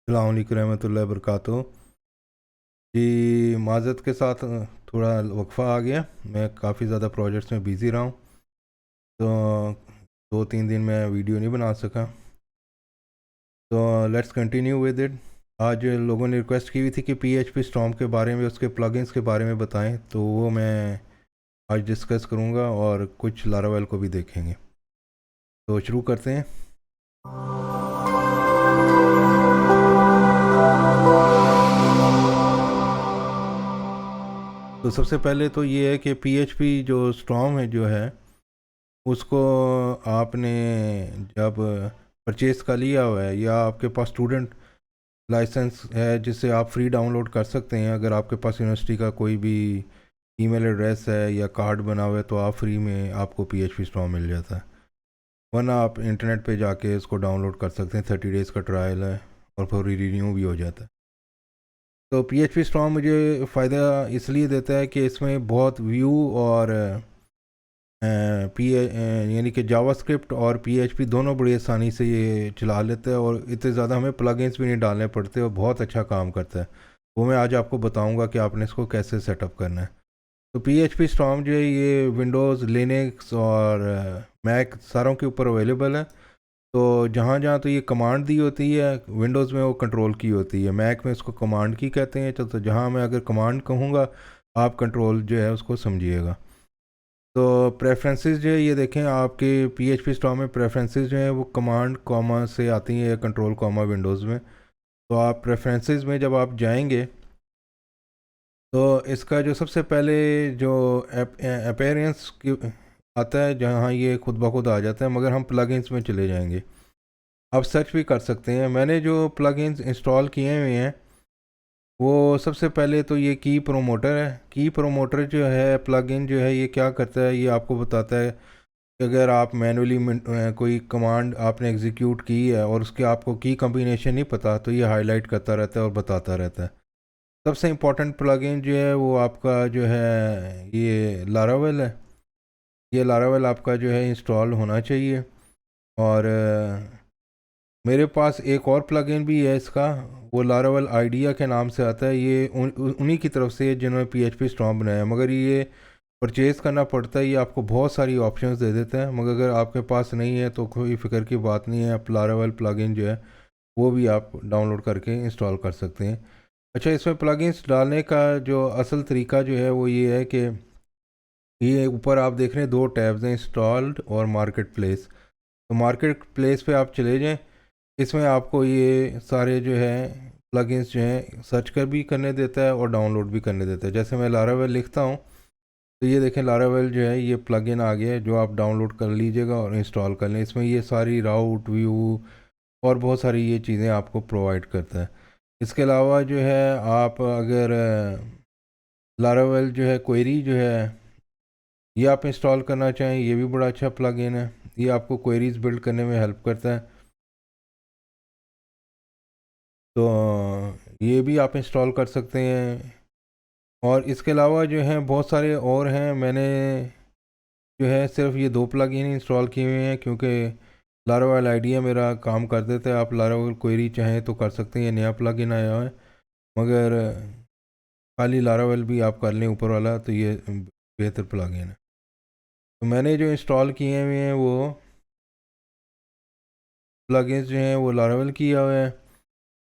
अस्सलाम वालेकुम रहमतुल्लाहि वबरकातुहू। जी माज़रत के साथ थोड़ा वक्फ़ा आ गया। मैं काफ़ी ज़्यादा प्रोजेक्ट्स में बिज़ी रहा हूँ, तो 2-3 दिन मैं वीडियो नहीं बना सका। तो लेट्स कंटिन्यू विद इट। आज लोगों ने रिक्वेस्ट की हुई थी कि पीएचपी स्टॉर्म के बारे में, उसके प्लगइन्स के बारे में बताएं, तो वो मैं आज डिस्कस करूँगा और कुछ लारावेल को भी देखेंगे। तो शुरू करते हैं। तो सबसे पहले तो ये है कि पीएचपी जो स्टॉर्म है जो है उसको आपने जब परचेज़ का लिया हुआ है या आपके पास स्टूडेंट लाइसेंस है जिससे आप फ्री डाउनलोड कर सकते हैं, अगर आपके पास यूनिवर्सिटी का कोई भी ईमेल एड्रेस है या कार्ड बना हुआ है तो आप फ्री में आपको पीएचपी स्टॉर्म मिल जाता है। वरना आप इंटरनेट पे जाके इसको डाउनलोड कर सकते हैं, 30 डेज़ का ट्रायल है और फिर रिन्यू भी हो जाता है। तो पीएचपी स्टॉर्म मुझे फ़ायदा इसलिए देता है कि इसमें बहुत व्यू और पी यानी कि जावास्क्रिप्ट और पीएचपी दोनों बड़ी आसानी से ये चला लेते हैं और इतने ज़्यादा हमें प्लगइन्स भी नहीं डालने पड़ते और बहुत अच्छा काम करता है। वो मैं आज आपको बताऊंगा कि आपने इसको कैसे सेटअप करना है। तो पीएचपी स्टॉर्म जो है ये विंडोज़, लिनक्स और मैक सारों के ऊपर अवेलेबल है। तो जहाँ जहाँ तो ये कमांड दी होती है, विंडोज़ में वो कंट्रोल की होती है, मैक में उसको कमांड की कहते हैं। तो जहाँ मैं अगर कमांड कहूँगा आप कंट्रोल जो है उसको समझिएगा। तो प्रेफरेंसेस जो है ये देखें, आपके पीएचपी स्टॉर्म में प्रेफरेंसेस जो हैं वो कमांड कॉमा से आती हैं या कंट्रोल कॉमा विंडोज़ में। तो आप प्रेफरेंसेस में जब आप जाएंगे तो इसका जो सबसे पहले जो अपीयरेंस की आता है, जहाँ ये खुद ब खुद आ जाता है, मगर हम प्लगइन्स में चले जाएंगे। आप सर्च भी कर सकते हैं। मैंने जो प्लगइन्स इंस्टॉल किए हुए हैं वो सबसे पहले तो ये की प्रोमोटर है। की प्रोमोटर जो है प्लगइन जो है ये क्या करता है, ये आपको बताता है कि अगर आप मैनुअली कोई कमांड आपने एग्जीक्यूट की है और उसके आपको की कम्बिनेशन नहीं पता तो ये हाईलाइट करता रहता है और बताता रहता है। सबसे इम्पोर्टेंट प्लगइन जो है वो आपका जो है ये लारावेल है। ये लारावेल आपका जो है इंस्टॉल होना चाहिए। और मेरे पास एक और प्लगइन भी है इसका, वो लारावेल आइडिया के नाम से आता है। ये उन्हीं की तरफ से जिन्होंने पीएचपी स्टॉर्म बनाया है, मगर ये परचेज़ करना पड़ता है। ये आपको बहुत सारी ऑप्शंस दे देता है, मगर अगर आपके पास नहीं है तो कोई फ़िक्र की बात नहीं है, आप लारावेल प्लगइन जो है वो भी आप डाउनलोड करके इंस्टॉल कर सकते हैं। अच्छा, इसमें प्लगइन्स डालने का जो असल तरीका जो है वो ये है कि ये ऊपर आप देख रहे हैं दो टैब्स हैं, इंस्टॉल्ड और मार्केट प्लेस। तो मार्केट प्लेस पे आप चले जाएं। इसमें आपको ये सारे जो है प्लगइन्स जो हैं सर्च कर भी करने देता है और डाउनलोड भी करने देता है। जैसे मैं लारावेल लिखता हूँ तो ये देखें लारावेल जो है ये प्लगइन आ गया है, जो आप डाउनलोड कर लीजिएगा और इंस्टॉल कर लें। इसमें ये सारी राउट व्यू और बहुत सारी ये चीज़ें आपको प्रोवाइड करता है। इसके अलावा जो है आप अगर लारावेल जो है क्वेरी जो है ये आप इंस्टॉल करना चाहें, ये भी बड़ा अच्छा प्लगइन है। ये आपको क्वेरीज बिल्ड करने में हेल्प करता है। तो ये भी आप इंस्टॉल कर सकते हैं। और इसके अलावा जो है बहुत सारे और हैं। मैंने जो है सिर्फ ये दो प्लगइन इंस्टॉल किए हुए हैं क्योंकि लारावेल आइडिया मेरा काम कर देता है। आप लारावेल क्वेरी चाहें तो कर सकते हैं, ये नया प्लगइन आया है। मगर खाली लारावेल भी आप कर लें ऊपर वाला तो ये बेहतर प्लगइन है। तो मैंने जो इंस्टॉल किए हुए हैं वो प्लगइन्स जो हैं वो लारावेल किया हुआ है।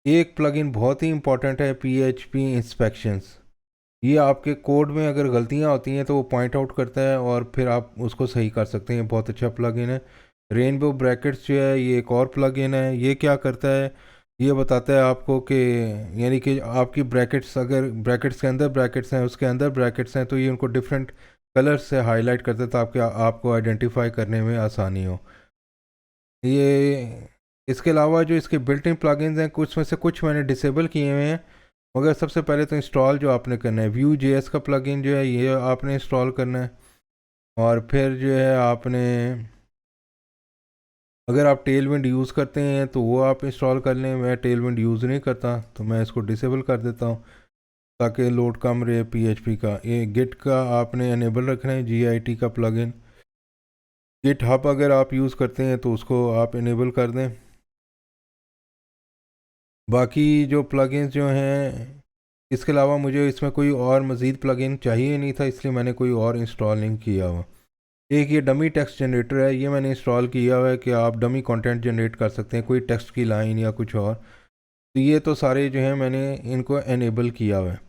एक प्लगइन बहुत ही इंपॉर्टेंट है, पीएचपी इंस्पेक्शंस। ये आपके कोड में अगर गलतियां होती हैं तो वो पॉइंट आउट करता है और फिर आप उसको सही कर सकते हैं। बहुत अच्छा प्लगइन है। रेनबो ब्रैकेट्स जो है ये एक और प्लगइन है। ये क्या करता है, ये बताता है आपको कि यानी कि आपकी ब्रैकेट्स, अगर ब्रैकेट्स के अंदर ब्रैकेट्स हैं, उसके अंदर ब्रैकेट्स हैं, तो ये उनको डिफरेंट कलर्स से हाईलाइट करता है ताकि आपको आइडेंटिफाई करने में आसानी हो। ये इसके अलावा जो इसके बिल्ट इन प्लगइन्स हैं, कुछ में से कुछ मैंने डिसेबल किए हुए हैं। मगर सबसे पहले तो इंस्टॉल जो आपने करना है, व्यू जेएस का प्लगइन जो है ये आपने इंस्टॉल करना है। और फिर जो है आपने, अगर आप टेलविंड यूज़ करते हैं तो वो आप इंस्टॉल कर लें। मैं टेलविंड यूज़ नहीं करता तो मैं इसको डिसेबल कर देता हूँ ताकि लोड कम रहे पीएचपी का। ये गिट का आपने अनेबल रखना है, जीआईटी का प्लगइन। गिट हब अगर आप यूज़ करते हैं तो उसको आप इनेबल कर दें। बाकी जो प्लगइन्स जो हैं, इसके अलावा मुझे इसमें कोई और मज़ीद प्लगइन चाहिए नहीं था, इसलिए मैंने कोई और इंस्टॉल नहीं किया हुआ। एक ये डमी टेक्स्ट जनरेटर है, ये मैंने इंस्टॉल किया हुआ है कि आप डमी कंटेंट जनरेट कर सकते हैं, कोई टेक्स्ट की लाइन या कुछ और। तो ये तो सारे जो हैं मैंने इनको एनेबल किया हुआ है।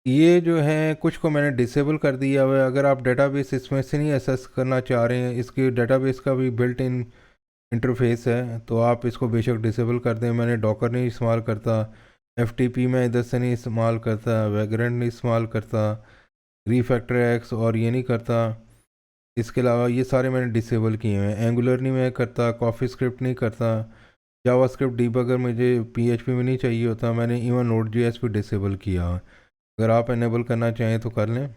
ये जो है कुछ को मैंने डिसेबल कर दिया हुआ है। अगर आप डेटाबेस इसमें से नहीं एक्सेस करना चाह रहे हैं, इसके डेटाबेस का भी बिल्ट इन इंटरफेस है, तो आप इसको बेशक डिसेबल कर दें। मैंने डॉकर नहीं इस्तेमाल करता, एफटीपी में इधर से नहीं इस्तेमाल करता, वैग्रेंट नहीं इस्तेमाल करता, रीफैक्टर एक्स और ये नहीं करता। इसके अलावा ये सारे मैंने डिसेबल किए हुए हैं। एंगुलर नहीं मैं करता, कॉफ़ी स्क्रिप्ट नहीं करता, जावास्क्रिप्ट डीबगर मुझे पीएचपी में नहीं चाहिए होता। मैंने इवन नोड जेएस भी डिसेबल किया है। अगर आप इनेबल करना चाहें तो कर लें।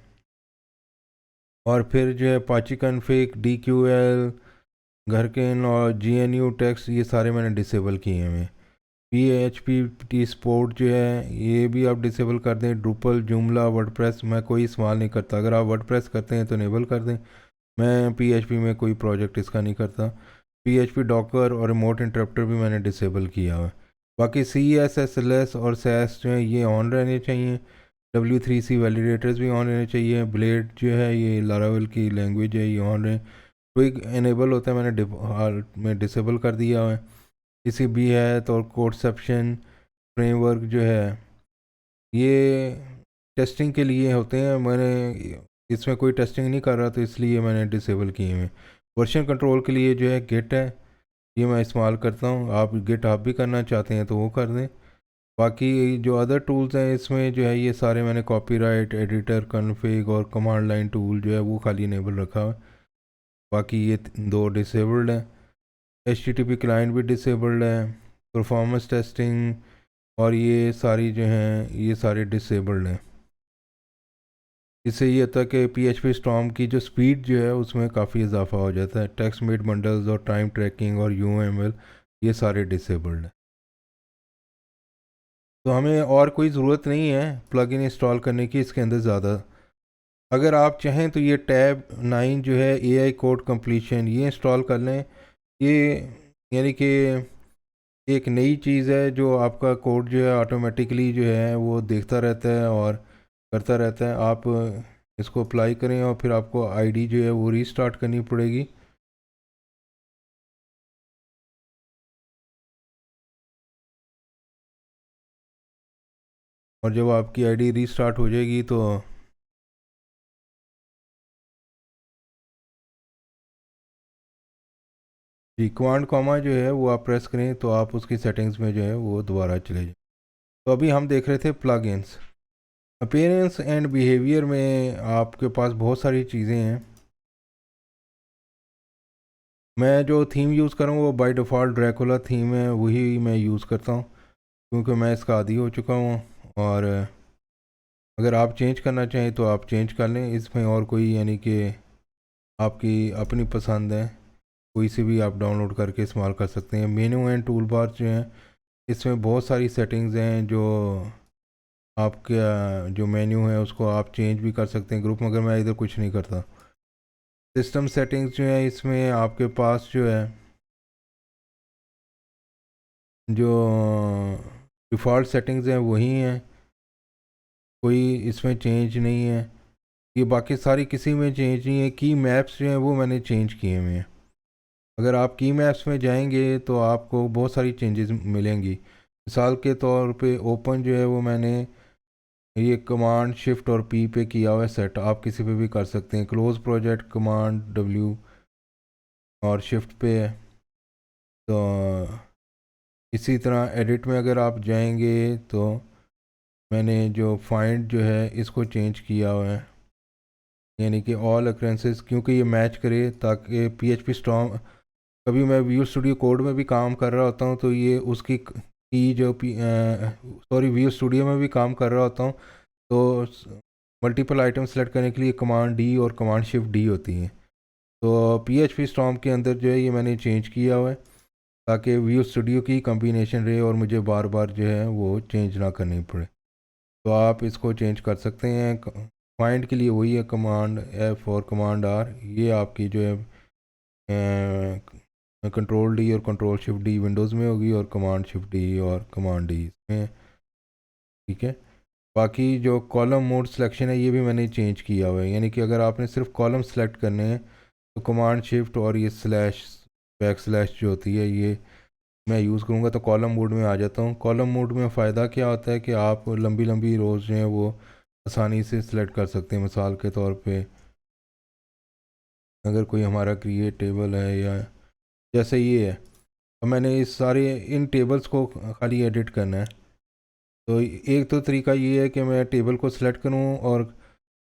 और फिर जो है पाची कन्फिग, डी क्यू एल, घरकिन और जी एन यू टेक्स्ट, ये सारे मैंने डिसेबल किए हुए हैं। P H P T sport जो है ये भी आप डिसेबल कर दें। ड्रूपल, जुमला, वर्डप्रेस मैं कोई इस्तेमाल नहीं करता। अगर आप वर्डप्रेस करते हैं तो इनेबल कर दें। मैं पी एच पी में कोई प्रोजेक्ट इसका नहीं करता। पी एच पी डॉकर और रिमोट इंटरप्टर भी मैंने डिसेबल किया हुआ है। बाकी C S S L S और सैस जो है ये ऑन रहने चाहिए। W3C वैलिडेटर्स भी ऑन रहने चाहिए। ब्लेड जो है ये लारावेल की लैंग्वेज है, ये ऑन रहे। क्विक इनेबल होता है, मैंने डिफ़ॉल्ट में डिसेबल कर दिया हुआ है। किसी भी है तो कोडसेप्शन फ्रेमवर्क जो है ये टेस्टिंग के लिए होते हैं। मैंने इसमें कोई टेस्टिंग नहीं कर रहा, तो इसलिए मैंने डिसेबल किए हुए। वर्जन कंट्रोल के लिए जो है गिट है, ये मैं इस्तेमाल करता हूँ। आप गिट आप भी करना चाहते हैं तो वो कर दें। बाकी जो अदर टूल्स हैं इसमें जो है ये सारे मैंने कॉपीराइट, एडिटर, कॉन्फ़िग और कमांड लाइन टूल जो है वो खाली इनेबल रखा है। बाकी ये दो डिसेबल्ड है। HTTP क्लाइंट भी डिसेबल्ड है। परफॉर्मेंस टेस्टिंग और ये सारी जो हैं ये सारे डिसेबल्ड हैं। इससे ये होता है कि PHP स्टॉर्म की जो स्पीड जो है उसमें काफ़ी इजाफा हो जाता है। टेक्स्ट मेड बंडल्स और टाइम ट्रैकिंग और UML ये सारे डिसेबल्ड हैं। तो हमें और कोई ज़रूरत नहीं है प्लगइन इंस्टॉल करने की इसके अंदर ज़्यादा। अगर आप चाहें तो ये टैब 9 जो है AI कोड कंप्लीशन ये इंस्टॉल कर लें। ये यानी कि एक नई चीज़ है जो आपका कोड जो है ऑटोमेटिकली जो है वो देखता रहता है और करता रहता है। आप इसको अप्लाई करें और फिर आपको आईडी जो है वो रीस्टार्ट करनी पड़ेगी। और जब आपकी आईडी रीस्टार्ट हो जाएगी तो जी कमांड कॉमा जो है वो आप प्रेस करें तो आप उसकी सेटिंग्स में जो है वो दोबारा चले जाए। तो अभी हम देख रहे थे प्लगइन्स। अपीयरेंस एंड बिहेवियर में आपके पास बहुत सारी चीज़ें हैं। मैं जो थीम यूज़ करूँ वो बाय डिफ़ॉल्ट ड्रैकुला थीम है, वही मैं यूज़ करता हूँ क्योंकि मैं इसका आदी हो चुका हूँ। और अगर आप चेंज करना चाहें तो आप चेंज कर लें इसमें, और कोई यानी कि आपकी अपनी पसंद है, कोई से भी आप डाउनलोड करके इस्तेमाल कर सकते हैं। मेनू एंड टूल बार जो हैं इसमें बहुत सारी सेटिंग्स हैं जो आपका जो मेन्यू है उसको आप चेंज भी कर सकते हैं ग्रुप, मगर मैं इधर कुछ नहीं करता। सिस्टम सेटिंग्स जो है इसमें आपके पास जो है जो डिफ़ॉल्ट सेटिंग्स हैं वही हैं, कोई इसमें चेंज नहीं है। ये बाकी सारी किसी में चेंज नहीं है। की मैप्स जो हैं वो मैंने चेंज किए हुए हैं। अगर आप की मैप्स में जाएंगे तो आपको बहुत सारी चेंजेस मिलेंगी। मिसाल के तौर पे ओपन जो है वो मैंने ये कमांड शिफ्ट और पी पे किया हुआ है सेट, आप किसी पे भी कर सकते हैं। क्लोज प्रोजेक्ट कमांड W और शिफ्ट पे है। तो इसी तरह एडिट में अगर आप जाएंगे तो मैंने जो फाइंड जो है इसको चेंज किया हुआ है, यानी कि ऑल अक्रेंसेस, क्योंकि ये मैच करे ताकि PHP स्टॉर्म कभी मैं व्यू स्टूडियो कोड में भी काम कर रहा होता हूँ तो ये उसकी की जो सॉरी व्यू स्टूडियो में भी काम कर रहा होता हूँ तो मल्टीपल आइटम सेलेक्ट करने के लिए कमांड D और कमांड शिफ्ट D होती है। तो PHP स्टॉर्म के अंदर जो है ये मैंने चेंज किया हुआ है ताकि व्यू स्टूडियो की कम्बिनेशन रहे और मुझे बार बार जो है वो चेंज ना करनी पड़े। तो आप इसको चेंज कर सकते हैं। फाइंड के लिए वही है कमांड F और कमांड R, ये आपकी जो है कंट्रोल डी और कंट्रोल शिफ्ट डी विंडोज़ में होगी और कमांड शिफ्ट डी और कमांड डी इसमें, ठीक है। बाकी जो कॉलम मोड सिलेक्शन है ये भी मैंने चेंज किया हुआ है, यानी कि अगर आपने सिर्फ कॉलम सेलेक्ट करने हैं तो कमांड शिफ्ट और ये स्लैश बैक स्लैश जो होती है ये मैं यूज़ करूँगा तो कॉलम मोड में आ जाता हूँ। कॉलम मोड में फ़ायदा क्या होता है कि आप लंबी लंबी रोज़ जो हैं वो आसानी से सिलेक्ट कर सकते हैं। मिसाल के तौर पे अगर कोई हमारा क्रिएट टेबल है या जैसे ये है, अब मैंने इस सारे इन टेबल्स को खाली एडिट करना है, तो एक तो तरीका ये है कि मैं टेबल को सिलेक्ट करूँ और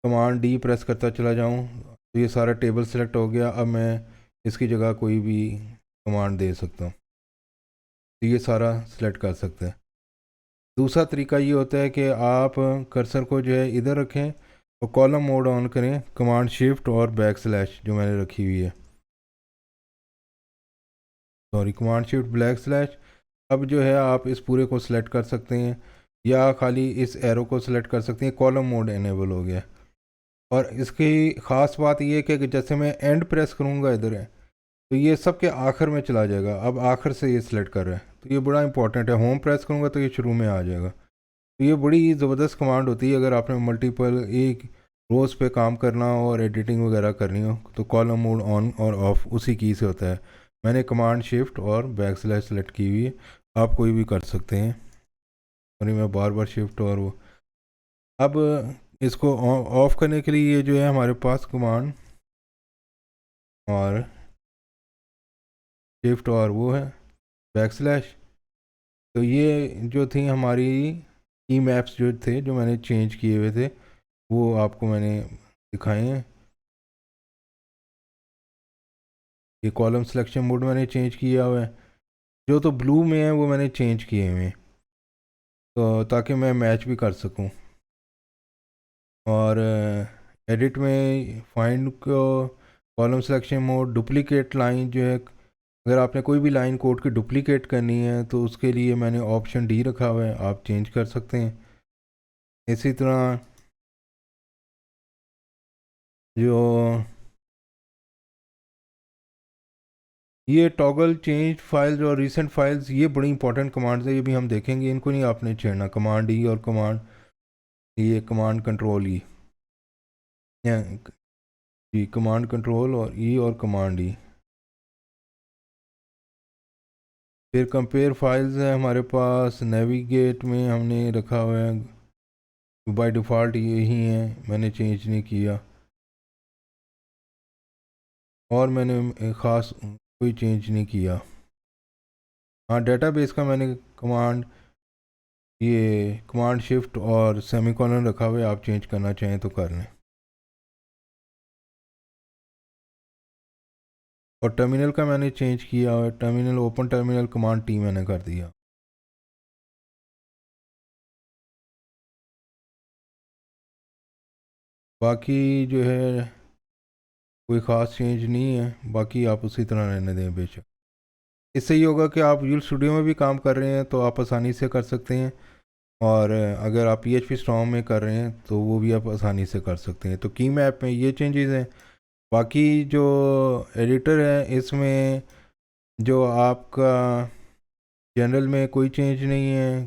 कमांड डी प्रेस करता चला जाऊँ, तो ये सारा टेबल सेलेक्ट हो गया। अब मैं इसकी जगह कोई भी कमांड दे सकता हूँ, तो ये सारा सिलेक्ट कर सकते हैं। दूसरा तरीका ये होता है कि आप कर्सर को जो है इधर रखें और कॉलम मोड ऑन करें, कमांड शिफ्ट और बैक स्लैश जो मैंने रखी हुई है, sorry command shift back slash. अब जो है आप इस पूरे को सिलेक्ट कर सकते हैं या खाली इस एरो को सिलेक्ट कर सकते हैं। कॉलम मोड इनेबल हो गया। और इसकी ख़ास बात ये है कि जैसे मैं एंड प्रेस करूँगा इधर है तो ये सब के आखिर में चला जाएगा। अब आखिर से ये सिलेक्ट कर रहा है तो ये बड़ा इंपॉर्टेंट है। होम प्रेस करूँगा तो ये शुरू में आ जाएगा। तो ये बड़ी ज़बरदस्त कमांड होती है अगर आपने मल्टीपल एक रोज़ पे काम करना हो और एडिटिंग वगैरह करनी हो, तो कॉलम मोड ऑन और ऑफ उसी की से होता है। मैंने कमांड शिफ्ट और बैक स्लैश सेलेक्ट की हुई है, आप कोई भी कर सकते हैं। और मैं बार बार शिफ्ट और वो, अब इसको ऑफ करने के लिए ये जो है हमारे पास कमांड और शिफ्ट और वो है बैक स्लैश। तो ये जो थी हमारी की मैप्स जो थे जो मैंने चेंज किए हुए थे वो आपको मैंने दिखाए हैं। ये कॉलम सिलेक्शन मोड मैंने चेंज किया हुआ है, जो तो ब्लू में है वो मैंने चेंज किए हुए हैं तो ताकि मैं मैच भी कर सकूं। और एडिट में फाइंड को column selection mode duplicate line जो है, अगर आपने कोई भी लाइन कोड की डुप्लीकेट करनी है तो उसके लिए मैंने ऑप्शन डी रखा हुआ है, आप चेंज कर सकते हैं। इसी तरह जो ये टॉगल चेंज फाइल्स और रीसेंट फाइल्स ये बड़ी इंपॉर्टेंट कमांड्स है, ये भी हम देखेंगे। इनको नहीं आपने छेड़ना। कमांड ई और कमांड ये कमांड कंट्रोल ई जी, कमांड कंट्रोल और ई और कमांड ई। फिर कंपेयर फाइल्स है हमारे पास, नेविगेट में हमने रखा हुआ है बाय डिफ़ॉल्ट यही है, मैंने चेंज नहीं किया और मैंने ख़ास कोई चेंज नहीं किया। हाँ, डेटाबेस का मैंने कमांड ये कमांड शिफ्ट और सेमीकोलन रखा हुआ है, आप चेंज करना चाहें तो कर लें। और टर्मिनल का मैंने चेंज किया और terminal open terminal command T मैंने कर दिया। बाकी जो है कोई ख़ास चेंज नहीं है, बाकी आप उसी तरह रहने दें बेशक। इससे ये होगा कि आप विजुअल स्टूडियो में भी काम कर रहे हैं तो आप आसानी से कर सकते हैं, और अगर आप PHP स्टॉर्म में कर रहे हैं तो वो भी आप आसानी से कर सकते हैं। तो की मैप में ये चेंजेस हैं। बाकी जो एडिटर है इसमें जो आपका जनरल में कोई चेंज नहीं है,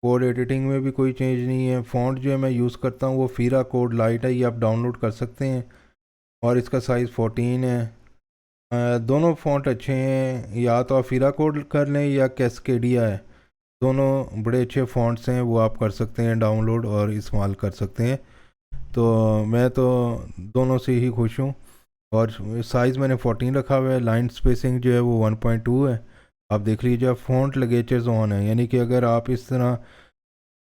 कोड एडिटिंग में भी कोई चेंज नहीं है। फ़ॉन्ट जो है मैं यूज़ करता हूँ वो फीरा कोड लाइट है, ये आप डाउनलोड कर सकते हैं और इसका साइज़ 14 है। दोनों फ़ॉन्ट अच्छे हैं, या तो आप फीरा कोड कर लें या कैस्केडिया है, दोनों बड़े अच्छे फ़ॉन्ट्स हैं, वो आप कर सकते हैं डाउनलोड और इस्तेमाल कर सकते हैं। तो मैं तो दोनों से ही खुश हूँ। और साइज़ मैंने 14 रखा हुआ है। लाइन स्पेसिंग जो है वो 1.2 है। आप देख लीजिए, फ़ॉन्ट लिगेचर्स ऑन है, यानी कि अगर आप इस तरह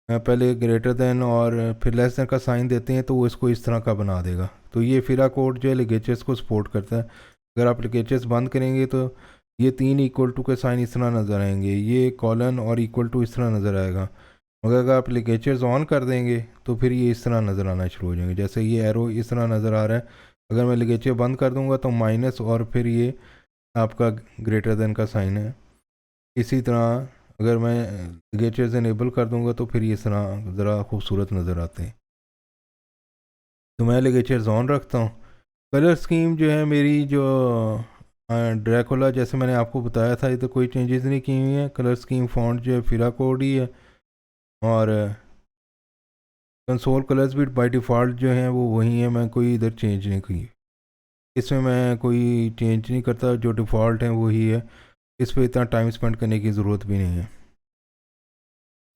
पहले ग्रेटर देन और फिर लेस देन का साइन देते हैं तो वो इसको इस तरह का बना देगा। तो ये फिरा कोड जो है लिगेचर्स को सपोर्ट करता है। अगर आप लिगेचर्स बंद करेंगे तो ये 3 इक्वल टू के साइन इस तरह नज़र आएंगे, ये कॉलन और इक्वल टू इस तरह नज़र आएगा। मगर अगर आप लिगेचर्स ऑन कर देंगे तो फिर ये इस तरह नज़र आना शुरू हो जाएंगे, जैसे ये एरो इस तरह नज़र आ रहा है। अगर मैं लिगेचर बंद कर दूंगा तो माइनस और फिर ये आपका ग्रेटर देन का साइन है। इसी तरह अगर मैं लिगेचर्स इनेबल कर दूंगा तो फिर ये इस तरह ज़रा खूबसूरत नज़र आते हैं। तो मैं लिगेचर्स ऑन रखता हूँ। कलर स्कीम जो है मेरी जो ड्रैकुला जैसे मैंने आपको बताया था, इधर कोई चेंजेस नहीं की हुई हैं। कलर स्कीम फॉन्ट जो है फिरा कोड ही है, और कंसोल कलर्स भी बाय डिफ़ॉल्ट जो हैं वो वही हैं, मैं कोई इधर चेंज नहीं की। इसमें मैं कोई चेंज नहीं करता, जो डिफ़ॉल्ट हैं वही है। इस पर इतना टाइम स्पेंड करने की ज़रूरत भी नहीं है।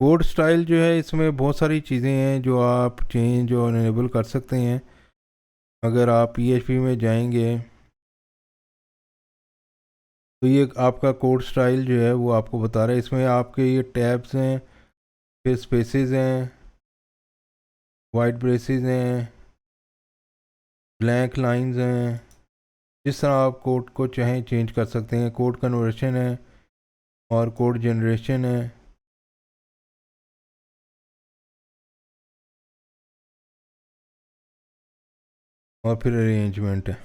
कोड स्टाइल जो है, इसमें बहुत सारी चीज़ें हैं जो आप चेंज और इनेबल कर सकते हैं। अगर आप PHP में जाएंगे तो ये आपका कोड स्टाइल जो है वो आपको बता रहा है। इसमें आपके ये टैब्स हैं, फिर स्पेसेस हैं, वाइट ब्रेसेस हैं, ब्लैंक लाइंस हैं। जिस तरह आप कोड को चाहें चेंज कर सकते हैं। कोड कन्वर्शन है और कोड जनरेशन है, और फिर अरेंजमेंट है।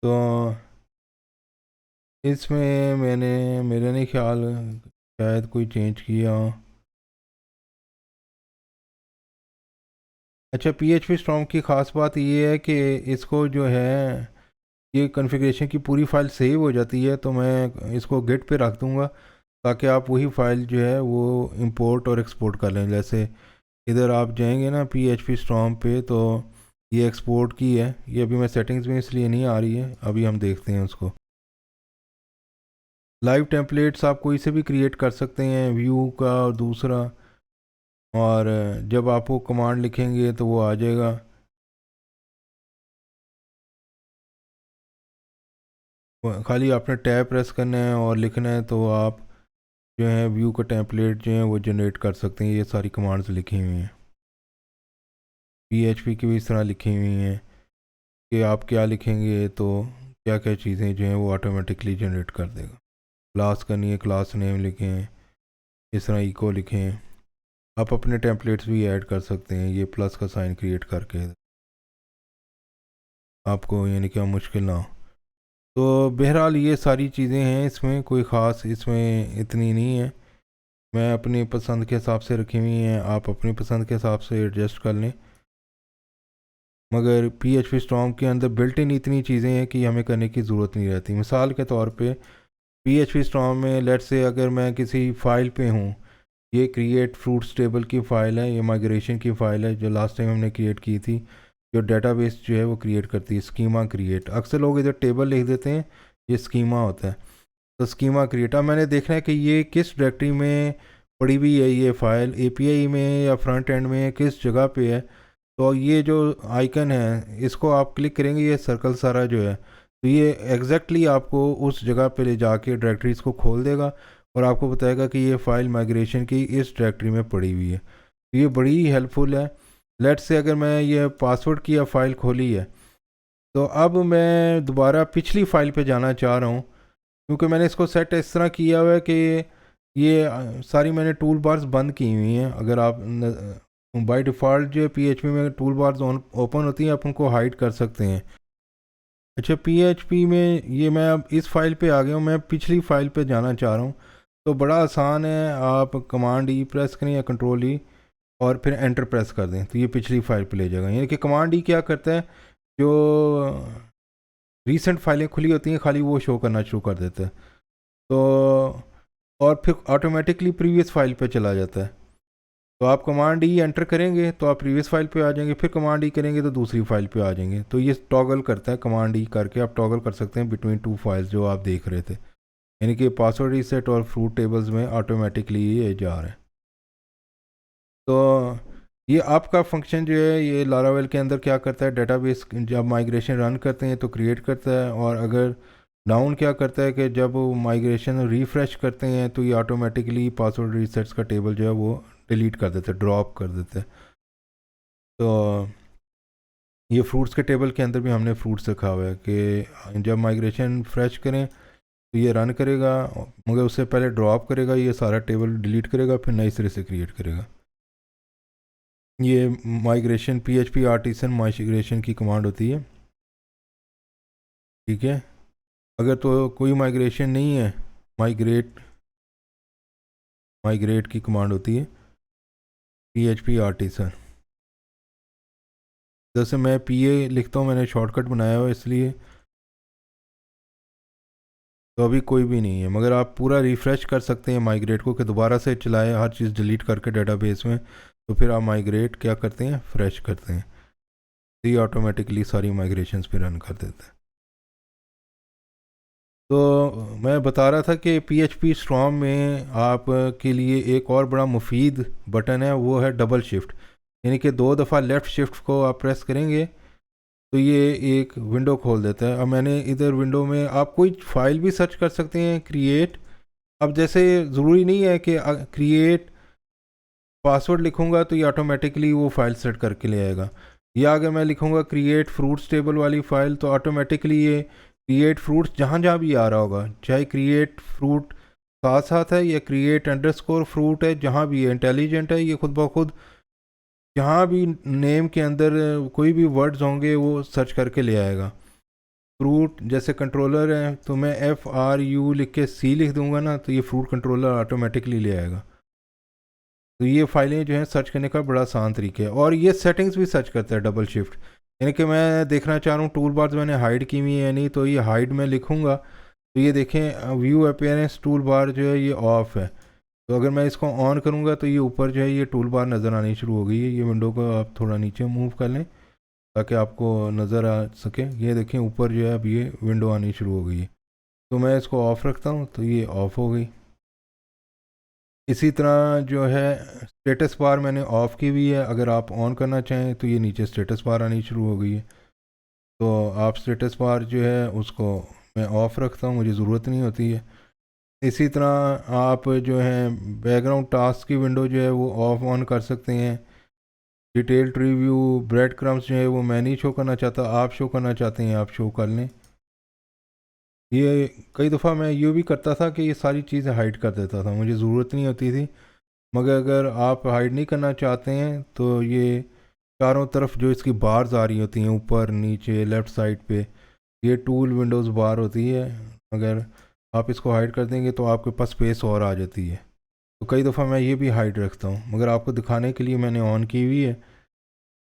तो इसमें मैंने, मेरा नहीं ख्याल शायद कोई चेंज किया हो। अच्छा, PHP स्टॉर्म की ख़ास बात ये है कि इसको जो है, ये कॉन्फ़िगरेशन की पूरी फ़ाइल सेव हो जाती है। तो मैं इसको गिट पे रख दूँगा ताकि आप वही फ़ाइल जो है वो इंपोर्ट और एक्सपोर्ट कर लें। जैसे इधर आप जाएंगे ना PHP स्टॉर्म पे, तो ये एक्सपोर्ट की है। ये अभी मैं सेटिंग्स में इसलिए नहीं आ रही है, अभी हम देखते हैं उसको। लाइव टेम्पलेट्स आप कोई से भी क्रिएट कर सकते हैं, व्यू का और दूसरा। और जब आप वो कमांड लिखेंगे तो वो आ जाएगा। खाली आपने टैब प्रेस करना है और लिखना है, तो आप जो है व्यू का टेम्पलेट जो है वो जनरेट कर सकते हैं। ये सारी कमांड्स लिखी हुई हैं। PHP की भी इस तरह लिखी हुई हैं कि आप क्या लिखेंगे तो क्या क्या चीज़ें जो हैं वो ऑटोमेटिकली जनरेट कर देगा। क्लास करनी है, क्लास नेम लिखें, इस तरह इको लिखें। आप अपने टेम्पलेट्स भी ऐड कर सकते हैं, ये प्लस का साइन क्रिएट करके, आपको यानी क्या मुश्किल ना हो। तो बहरहाल ये सारी चीज़ें हैं, इसमें कोई ख़ास इसमें इतनी नहीं है। मैं अपनी पसंद के हिसाब से रखी हुई हैं, आप अपनी पसंद के हिसाब से एडजस्ट कर लें। मगर PHP स्टॉर्म के अंदर बिल्ट इन इतनी चीज़ें हैं कि हमें करने की ज़रूरत नहीं रहती। मिसाल के तौर पे PHP स्टॉर्म में लेट से अगर मैं किसी फ़ाइल पे हूँ, ये क्रिएट फ्रूट्स टेबल की फ़ाइल है, ये माइग्रेशन की फ़ाइल है जो लास्ट टाइम हमने क्रिएट की थी, जो डेटाबेस जो है वो क्रिएट करती है, स्कीमा क्रिएट। अक्सर लोग इधर टेबल लिख देते हैं, ये स्कीमा होता है। तो स्कीमा क्रिएट, अब मैंने देखना है कि ये किस डायरेक्टरी में पड़ी हुई है, ये फ़ाइल API में या फ्रंट एंड में किस जगह पे है। तो ये जो आइकन है इसको आप क्लिक करेंगे, ये सर्कल सारा जो है, तो ये एग्जैक्टली आपको उस जगह पे ले जाके डायरेक्टरीज को खोल देगा और आपको बताएगा कि ये फ़ाइल माइग्रेशन की इस डायरेक्टरी में पड़ी हुई है। तो ये बड़ी ही हेल्पफुल है। लेट्स से अगर मैं ये पासवर्ड की फ़ाइल खोली है, तो अब मैं दोबारा पिछली फ़ाइल पे जाना चाह रहा हूँ, क्योंकि मैंने इसको सेट इस तरह किया हुआ है कि ये सारी मैंने टूल बार्स बंद की हुई हैं। अगर आप बाय डिफ़ॉल्ट जो PHP में टूल बार्स ओपन होती हैं, आप उनको हाइड कर सकते हैं। अच्छा, PHP में ये मैं अब इस फाइल पे आ गया हूँ, मैं पिछली फ़ाइल पे जाना चाह रहा हूँ। तो बड़ा आसान है, आप कमांड E प्रेस करें या कंट्रोल E और फिर एंटर प्रेस कर दें, तो ये पिछली फ़ाइल पे ले जाएगा। यानी कि कमांड E क्या करता है, जो रीसेंट फाइलें खुली होती हैं खाली वो शो करना शुरू कर देता है। तो और फिर ऑटोमेटिकली प्रीवियस फाइल पे चला जाता है। तो आप कमांड E एंटर करेंगे तो आप प्रीवियस फाइल पे आ जाएंगे, फिर कमांड E करेंगे तो दूसरी फाइल पे आ जाएंगे। तो ये टॉगल करता है, कमांड E करके आप टॉगल कर सकते हैं बिटवीन टू फाइल्स जो आप देख रहे थे। यानी कि पासवर्ड रीसेट और फ्रूट टेबल्स में ऑटोमेटिकली ये जा रहा है। तो ये आपका फंक्शन जो है ये लारावेल के अंदर क्या करता है, डेटाबेस जब माइग्रेशन रन करते हैं तो क्रिएट करता है, और अगर डाउन क्या करता है कि जब माइग्रेशन रिफ़्रेश करते हैं तो ये ऑटोमेटिकली पासवर्ड रीसेट्स का टेबल जो है वो डिलीट कर देते हैं, ड्रॉप कर देते हैं। तो ये फ्रूट्स के टेबल के अंदर भी हमने फ्रूट्स रखा हुआ है कि जब माइग्रेशन फ्रेश करें तो ये रन करेगा, मगर उससे पहले ड्रॉप करेगा, ये सारा टेबल डिलीट करेगा, फिर नई सिरे से क्रिएट करेगा। ये माइग्रेशन PHP आर्टिसन माइग्रेशन की कमांड होती है, ठीक है। अगर तो कोई माइग्रेशन नहीं है, माइग्रेट माइग्रेट की कमांड होती है PHP आर्टिसन। जैसे मैं PA लिखता हूँ, मैंने शॉर्टकट बनाया हुआ इसलिए, तो अभी कोई भी नहीं है। मगर आप पूरा रिफ़्रेश कर सकते हैं माइग्रेट को, कि दोबारा से चलाएं हर चीज़ डिलीट करके डेटाबेस में, तो फिर आप माइग्रेट क्या करते हैं, फ्रेश करते हैं, तो ये ऑटोमेटिकली सारी माइग्रेशंस पे रन कर देता है। तो मैं बता रहा था कि PHP स्टॉर्म में आप के लिए एक और बड़ा मुफीद बटन है, वो है डबल शिफ्ट। यानी कि 2 दफ़ा लेफ़्ट शिफ्ट को आप प्रेस करेंगे तो ये एक विंडो खोल देता है। अब मैंने इधर विंडो में आप कोई फाइल भी सर्च कर सकते हैं, क्रिएट। अब जैसे ज़रूरी नहीं है कि क्रिएट पासवर्ड लिखूंगा तो ये ऑटोमेटिकली वो फाइल सेट करके ले आएगा, या अगर मैं लिखूंगा क्रिएट फ्रूट्स टेबल वाली फ़ाइल तो ऑटोमेटिकली ये क्रिएट फ्रूट्स जहाँ जहाँ भी आ रहा होगा, चाहे क्रिएट फ्रूट साथ साथ है या क्रिएट अंडरस्कोर फ्रूट है, जहाँ भी है इंटेलिजेंट है, ये खुद ब खुद जहाँ भी नेम के अंदर कोई भी वर्ड्स होंगे वो सर्च करके ले आएगा। फ्रूट जैसे कंट्रोलर है तो मैं FRU लिख के C लिख दूंगा ना, तो ये फ्रूट कंट्रोलर ऑटोमेटिकली ले आएगा। तो ये फाइलें जो हैं सर्च करने का बड़ा आसान तरीका है। और ये सेटिंग्स भी सर्च करता है डबल शिफ्ट। यानी कि मैं देखना चाह रहा हूँ टूल बार्स मैंने हाइड की हुई है नहीं, तो ये हाइड में लिखूँगा तो ये देखें व्यू अपीयरेंस टूल बार जो है ये ऑफ है। तो अगर मैं इसको ऑन करूँगा तो ये ऊपर जो है ये टूल बार नज़र आनी शुरू हो गई है। ये विंडो को आप थोड़ा नीचे मूव कर लें ताकि आपको नज़र आ सके। ये देखें ऊपर जो है अब ये विंडो आनी शुरू हो गई है। तो मैं इसको ऑफ़ रखता हूँ तो ये ऑफ़ हो गई। इसी तरह जो है स्टेटस बार मैंने ऑफ़ की हुई है, अगर आप ऑन करना चाहें तो ये नीचे स्टेटस बार आनी शुरू हो गई है। तो आप स्टेटस बार जो है उसको मैं ऑफ़ रखता हूँ, मुझे ज़रूरत नहीं होती है। इसी तरह आप जो है बैकग्राउंड टास्क की विंडो जो है वो ऑफ ऑन कर सकते हैं। डिटेल्ड रिव्यू ब्रेड क्रम्स जो है वो मैं नहीं शो करना चाहता, आप शो करना चाहते हैं आप शो कर लें। ये कई दफ़ा मैं ये भी करता था कि ये सारी चीज़ें हाइड कर देता था, मुझे ज़रूरत नहीं होती थी। मगर अगर आप हाइड नहीं करना चाहते हैं तो ये चारों तरफ जो इसकी बार्स आ रही होती हैं ऊपर नीचे लेफ़्ट साइड पे, ये टूल विंडोज़ बार होती है। अगर आप इसको हाइड कर देंगे तो आपके पास स्पेस और आ जाती है। तो कई दफ़ा मैं ये भी हाइड रखता हूँ, मगर आपको दिखाने के लिए मैंने ऑन की हुई है।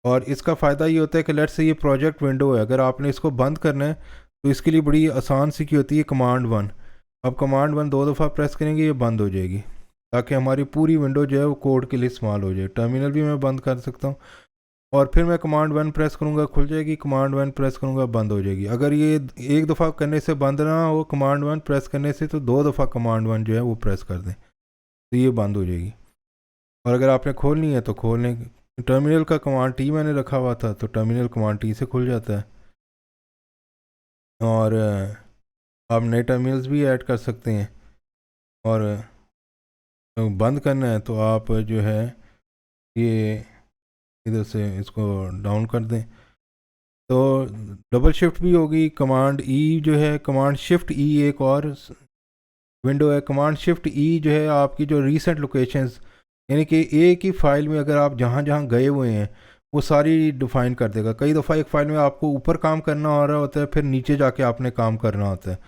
और इसका फ़ायदा ये होता है कि लेट्स से ये प्रोजेक्ट विंडो है, अगर आपने इसको बंद करना है तो इसके लिए बड़ी आसान सी की होती है कमांड 1। अब कमांड 1 2 दफ़ा प्रेस करेंगे ये बंद हो जाएगी, ताकि हमारी पूरी विंडो जो है वो कोड के लिए इस्तेमाल हो जाए। टर्मिनल भी मैं बंद कर सकता हूँ और फिर मैं कमांड 1 प्रेस करूँगा खुल जाएगी, कमांड 1 प्रेस करूँगा बंद हो जाएगी। अगर ये एक दफ़ा करने से बंद ना हो कमांड 1 प्रेस करने से, तो 2 दफ़ा कमांड 1 जो है वो प्रेस कर दें तो ये बंद हो जाएगी। और अगर आपने खोलनी है तो खोल लें। टर्मिनल का कमांड T मैंने रखा हुआ था तो टर्मिनल कमांड T से खुल जाता है। और आप नए टर्मिनल्स भी ऐड कर सकते हैं। और बंद करना है तो आप जो है ये इधर से इसको डाउन कर दें। तो डबल शिफ्ट भी होगी। कमांड E जो है, कमांड शिफ्ट E एक और विंडो है। कमांड शिफ्ट E जो है आपकी जो रीसेंट लोकेशंस, यानी कि एक ही फाइल में अगर आप जहाँ जहाँ गए हुए हैं वो सारी डिफ़ाइन कर देगा। कई दफ़ा एक फ़ाइल में आपको ऊपर काम करना हो रहा होता है, फिर नीचे जाके आपने काम करना होता है।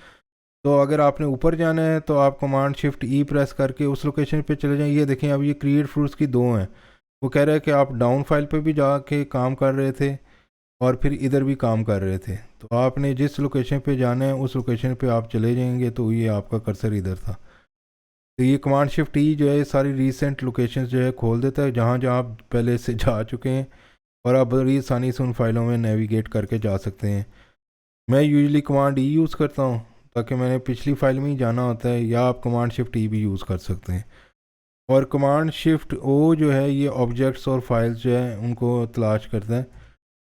तो अगर आपने ऊपर जाना है तो आप कमांड शिफ्ट E प्रेस करके उस लोकेशन पे चले जाएं। ये देखें अब ये क्रिएट फ्रूट्स की 2 हैं। वो कह रहा है कि आप डाउन फाइल पे भी जाके काम कर रहे थे और फिर इधर भी काम कर रहे थे, तो आपने जिस लोकेशन पे जाना है उस लोकेशन पे आप चले जाएंगे। तो ये आपका कर्सर इधर था। तो ये कमांड शिफ्ट E जो है सारी रीसेंट लोकेशंस जो है खोल देता है जहाँ जहाँ आप पहले से जा चुके हैं, और आप बड़ी आसानी से उन फाइलों में नेविगेट करके जा सकते हैं। मैं यूजुअली कमांड E यूज़ करता हूँ ताकि मैंने पिछली फाइल में ही जाना होता है, या आप कमांड शिफ्ट E भी यूज़ कर सकते हैं। और कमांड शिफ्ट O जो है ये ऑब्जेक्ट्स और फाइल्स जो है उनको तलाश करता है।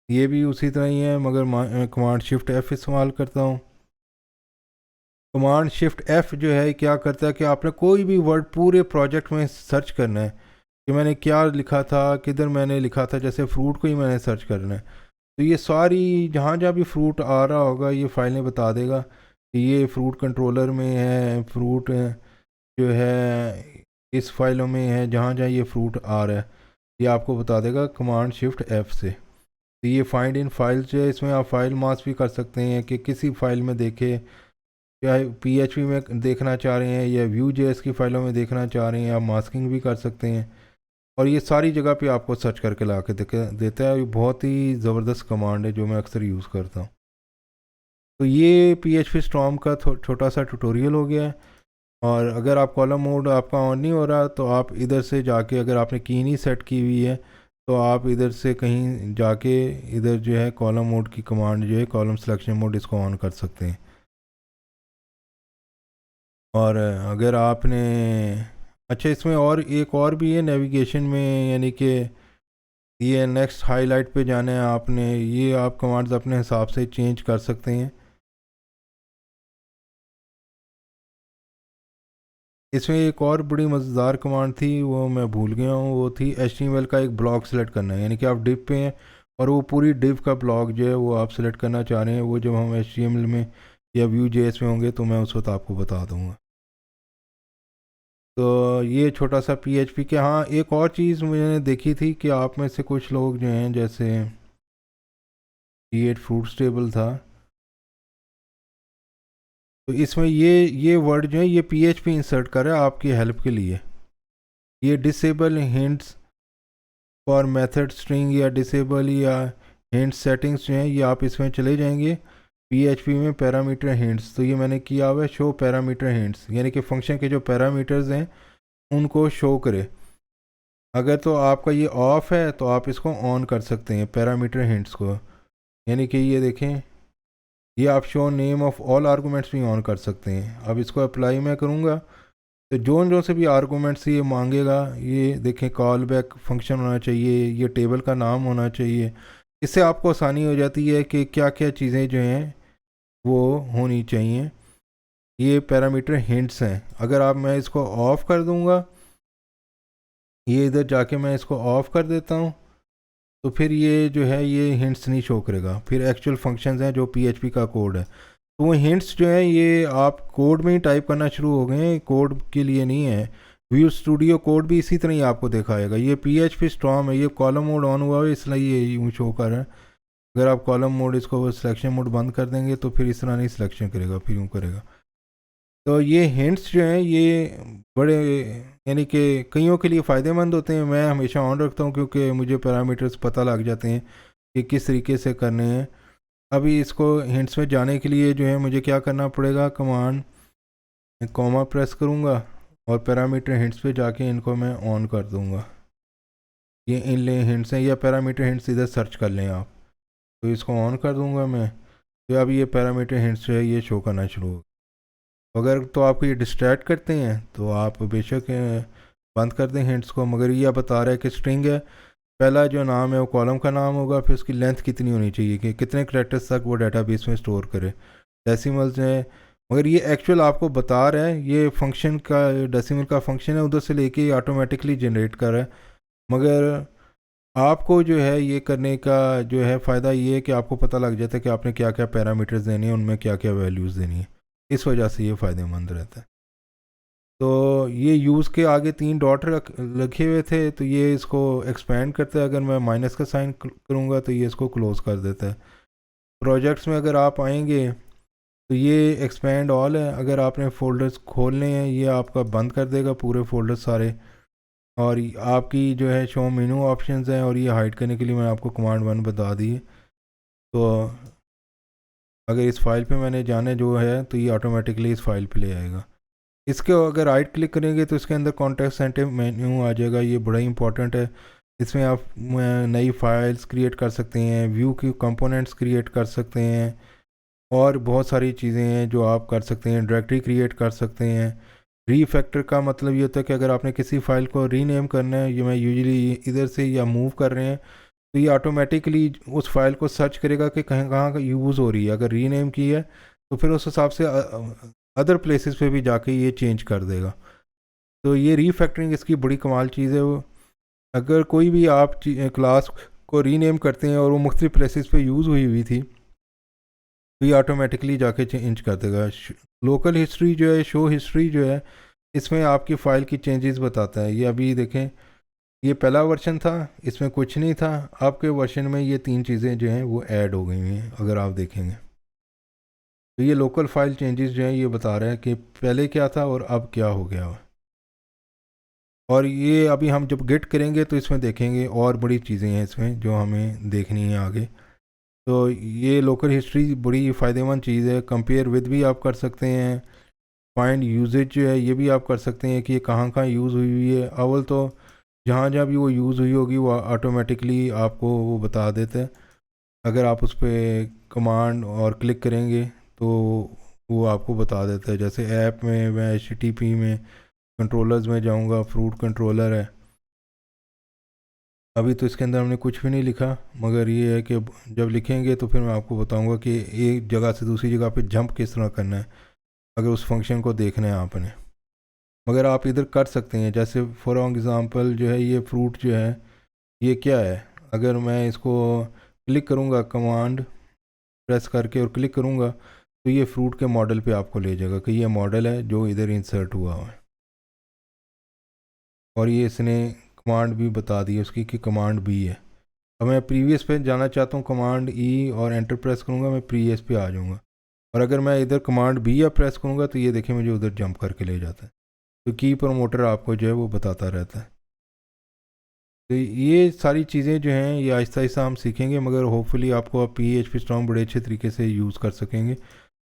ये भी उसी तरह ही है, मगर कमांड शिफ्ट F इस्तेमाल करता हूँ। कमांड शिफ्ट F जो है क्या करता है कि आपने कोई भी वर्ड पूरे प्रोजेक्ट में सर्च करना है कि मैंने क्या लिखा था, किधर मैंने लिखा था। जैसे फ्रूट को ही मैंने सर्च करना है तो ये सारी जहाँ जहाँ भी फ्रूट आ रहा होगा ये फाइलें बता देगा कि ये फ्रूट कंट्रोलर में है, फ्रूट जो है इस फाइलों में है, जहाँ जहाँ ये फ्रूट आ रहा है ये आपको बता देगा कमांड शिफ्ट F से। तो ये फाइंड इन फाइल्स जो है इसमें आप फाइल मास्क भी कर सकते हैं कि किसी फाइल में देखें, या PHP में देखना चाह रहे हैं या Vue.js की फ़ाइलों में देखना चाह रहे हैं, आप मास्किंग भी कर सकते हैं। और ये सारी जगह पे आपको सर्च करके ला के देता है। ये बहुत ही ज़बरदस्त कमांड है जो मैं अक्सर यूज़ करता हूँ। तो ये PHP स्टॉर्म का छोटा सा ट्यूटोरियल हो गया है। और अगर आप कॉलम मोड आपका ऑन नहीं हो रहा तो आप इधर से जाके, अगर आपने की नहीं सेट की हुई है तो आप इधर से कहीं जाके इधर जो है कॉलम मोड की कमांड जो है कॉलम सिलेक्शन मोड, इसको ऑन कर सकते हैं। और अगर आपने, अच्छा इसमें और एक और भी है नेविगेशन में, यानी कि ये नेक्स्ट हाईलाइट पे जाना है आपने, ये आप कमांड्स अपने हिसाब से चेंज कर सकते हैं। इसमें एक और बड़ी मज़ेदार कमांड थी, वो मैं भूल गया हूँ, वो थी HTML का एक ब्लॉक सेलेक्ट करना है। यानी कि आप डिव पे हैं और वो पूरी डिव का ब्लॉक जो है वो आप सेलेक्ट करना चाह रहे हैं। वो जब हम HTML में या Vue.js में होंगे तो मैं उस वक्त आपको बता दूँगा। तो ये छोटा सा PHP के, हाँ एक और चीज़ मैंने देखी थी कि आप में से कुछ लोग जो हैं, जैसे क्रिएट फ्रूट्स टेबल था, तो इसमें ये वर्ड जो है ये PHP इंसर्ट कर रहा है आपकी हेल्प के लिए। ये disable hints for method string या डिसेबल या हिंट सेटिंग्स जो हैं ये आप इसमें चले जाएंगे PHP में पैरामीटर हिंट्स। तो ये मैंने किया हुआ है शो पैरामीटर हिंट्स, यानी कि फंक्शन के जो पैरामीटर्स हैं उनको शो करे। अगर तो आपका ये ऑफ है तो आप इसको ऑन कर सकते हैं पैरामीटर हिंट्स को। यानी कि ये देखें, ये आप show name of all arguments भी ऑन कर सकते हैं। अब इसको अप्लाई मैं करूँगा तो जो से भी आर्गूमेंट्स ये मांगेगा, ये देखें कॉल बैक फंक्शन होना चाहिए, ये टेबल का नाम होना चाहिए। इससे आपको आसानी हो जाती है कि क्या क्या चीज़ें जो हैं वो होनी चाहिए। ये पैरामीटर हिंट्स हैं। अगर आप, मैं इसको ऑफ़ कर दूंगा, ये इधर जाके मैं इसको ऑफ़ कर देता हूँ, तो फिर ये जो है ये हिंट्स नहीं शो करेगा। फिर एक्चुअल फंक्शंस हैं जो PHP का कोड है, तो वो हिंट्स जो है ये आप कोड में ही टाइप करना शुरू हो गए हैं, कोड के लिए नहीं है। व्यू स्टूडियो कोड भी इसी तरह ही आपको दिखाएगा। ये PHP स्टॉर्म है, ये कॉलम मोड ऑन हुआ है इसलिए ये यूँ शो कर रहा है। अगर आप कॉलम मोड, इसको सिलेक्शन मोड बंद कर देंगे तो फिर इस तरह नहीं सिलेक्शन करेगा, फिर यूँ करेगा। तो ये हिंट्स जो हैं ये बड़े, यानी कि कईयों के लिए फ़ायदेमंद होते हैं। मैं हमेशा ऑन रखता हूँ क्योंकि मुझे पैरामीटर्स पता लग जाते हैं कि किस तरीके से करने हैं। अभी इसको हिंट्स में जाने के लिए जो है मुझे क्या करना पड़ेगा, कमांड कॉमा प्रेस करूँगा और पैरामीटर हिंट्स पे जाके इनको मैं ऑन कर दूँगा। ये इन ले हिंट्स हैं, या पैरामीटर हिंट्स इधर सर्च कर लें आप, तो इसको ऑन कर दूँगा मैं। तो अब ये पैरामीटर हिंट्स जो है ये शो करना शुरू हो। अगर तो आपको ये डिस्ट्रैक्ट करते हैं तो आप बेशक बंद कर दें हिंट्स को। मगर ये बता रहा है कि स्ट्रिंग है, पहला जो नाम है वो कॉलम का नाम होगा, फिर उसकी लेंथ कितनी होनी चाहिए कि कितने कैरेक्टर्स तक वो डेटाबेस में स्टोर करे, डेसिमल्स है। मगर ये एक्चुअल आपको बता रहा है, ये फंक्शन का डेसिमल का फंक्शन है, उधर से लेके ऑटोमेटिकली जनरेट कर रहा है। मगर आपको जो है ये करने का जो है फ़ायदा ये है कि आपको पता लग जाता है कि आपने क्या क्या पैरामीटर्स देने हैं, उनमें क्या क्या वैल्यूज़ देनी है। इस वजह से ये फ़ायदेमंद रहता है। तो ये यूज़ के आगे 3 डॉट रखे हुए थे, तो ये इसको एक्सपेंड करता है। अगर मैं माइनस का साइन करूँगा तो ये इसको क्लोज़ कर देता है। प्रोजेक्ट्स में अगर आप आएंगे तो ये एक्सपेंड ऑल है, अगर आपने फ़ोल्डर्स खोलने हैं ये आपका बंद कर देगा पूरे फ़ोल्डर्स सारे। और आपकी जो है शो मेनू ऑप्शंस हैं, और ये हाइड करने के लिए मैं आपको कमांड 1 बता दी है। तो अगर इस फाइल पे मैंने जाने जो है तो ये ऑटोमेटिकली इस फाइल पे ले आएगा। इसके अगर राइट क्लिक करेंगे तो इसके अंदर कॉन्टेक्स्ट सेंटर मेन्यू आ जाएगा। ये बड़ा इंपॉर्टेंट है। इसमें आप नई फाइल्स क्रिएट कर सकते हैं, व्यू की कंपोनेंट्स क्रिएट कर सकते हैं, और बहुत सारी चीज़ें हैं जो आप कर सकते हैं। डायरेक्टरी क्रिएट कर सकते हैं। रीफैक्टर का मतलब ये होता है कि अगर आपने किसी फ़ाइल को रीनेम करना है, ये मैं यूजुअली इधर से या मूव कर रहे हैं, तो ये ऑटोमेटिकली उस फाइल को सर्च करेगा कि कहाँ कहाँ का यूज़ हो रही है। अगर रीनेम की है तो फिर उस हिसाब से अदर प्लेसेस पे भी जाके ये चेंज कर देगा। तो ये रीफैक्टरिंग इसकी बड़ी कमाल चीज़ है। वो अगर कोई भी आप क्लास को रीनेम करते हैं और वो मुख्तलिफ प्लेसेस पे यूज़ हुई हुई थी तो ये ऑटोमेटिकली जाके चेंज कर देगा। लोकल हिस्ट्री जो है, शो हिस्ट्री जो है, इसमें आपकी फ़ाइल की चेंजेस बताता है। ये अभी देखें, ये पहला वर्जन था, इसमें कुछ नहीं था। आपके वर्जन में ये 3 चीज़ें जो हैं वो ऐड हो गई हैं अगर आप देखेंगे। तो ये लोकल फाइल चेंजेस जो हैं ये बता रहा है कि पहले क्या था और अब क्या हो गया। और ये अभी हम जब गेट करेंगे तो इसमें देखेंगे और बड़ी चीज़ें हैं इसमें जो हमें देखनी है आगे। तो ये लोकल हिस्ट्री बड़ी फ़ायदेमंद चीज़ है, कंपेयर विद भी आप कर सकते हैं। फाइंड यूजेज जो है ये भी आप कर सकते हैं कि ये कहाँ कहाँ यूज़ हुई हुई है। अव्वल तो जहाँ जहाँ भी वो यूज़ हुई होगी वो ऑटोमेटिकली आपको वो बता देता है। अगर आप उस पर कमांड और क्लिक करेंगे तो वो आपको बता देता है। जैसे ऐप में मैं HTTP में कंट्रोलर्स में जाऊंगा, फ्रूट कंट्रोलर है। अभी तो इसके अंदर हमने कुछ भी नहीं लिखा, मगर ये है कि जब लिखेंगे तो फिर मैं आपको बताऊंगा कि एक जगह से दूसरी जगह पे जंप किस तरह करना है, अगर उस फंक्शन को देखना है आपने। मगर आप इधर कर सकते हैं, जैसे फॉर एग्ज़ाम्पल जो है ये फ्रूट जो है ये क्या है, अगर मैं इसको क्लिक करूँगा, कमांड प्रेस करके और क्लिक करूँगा तो ये फ्रूट के मॉडल पे आपको ले जाएगा कि ये मॉडल है जो इधर इंसर्ट हुआ है। और ये इसने कमांड भी बता दी उसकी कि कमांड बी है। अब मैं प्रीवियस पे जाना चाहता हूँ, कमांड ई और एंटर प्रेस करूँगा, मैं प्रीवियस पे आ जाऊँगा। और अगर मैं इधर कमांड बी या प्रेस करूँगा तो ये देखिए मुझे उधर जंप करके ले जाता है। तो की प्रमोटर आपको जो है वो बताता रहता है। तो ये सारी चीज़ें जो हैं ये आहिस्ता आहिस्ता हम सीखेंगे, मगर होपफुली आपको आप PHP स्टॉर्म बड़े अच्छे तरीके से यूज़ कर सकेंगे।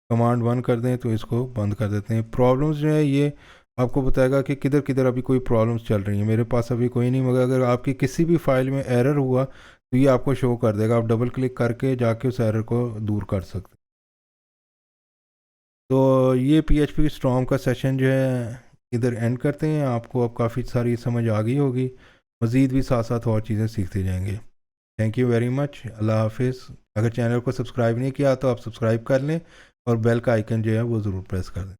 कमांड 1 कर दें तो इसको बंद कर देते हैं। प्रॉब्लम्स जो है ये आपको बताएगा कि किधर किधर अभी कोई प्रॉब्लम्स चल रही हैं। मेरे पास अभी कोई नहीं, मगर अगर आपकी किसी भी फाइल में एरर हुआ तो ये आपको शो कर देगा। आप डबल क्लिक करके जाके उस एरर को दूर कर सकते हैं। तो ये PHP स्टॉर्म का सेशन जो है इधर एंड करते हैं। आपको अब काफ़ी सारी समझ आ गई होगी, मज़ीद भी साथ साथ और चीज़ें सीखते जाएंगे। थैंक यू वेरी मच, अल्लाह हाफिज़। अगर चैनल को सब्सक्राइब नहीं किया तो आप सब्सक्राइब कर लें और बेल का आइकन जो है वो ज़रूर प्रेस कर दें।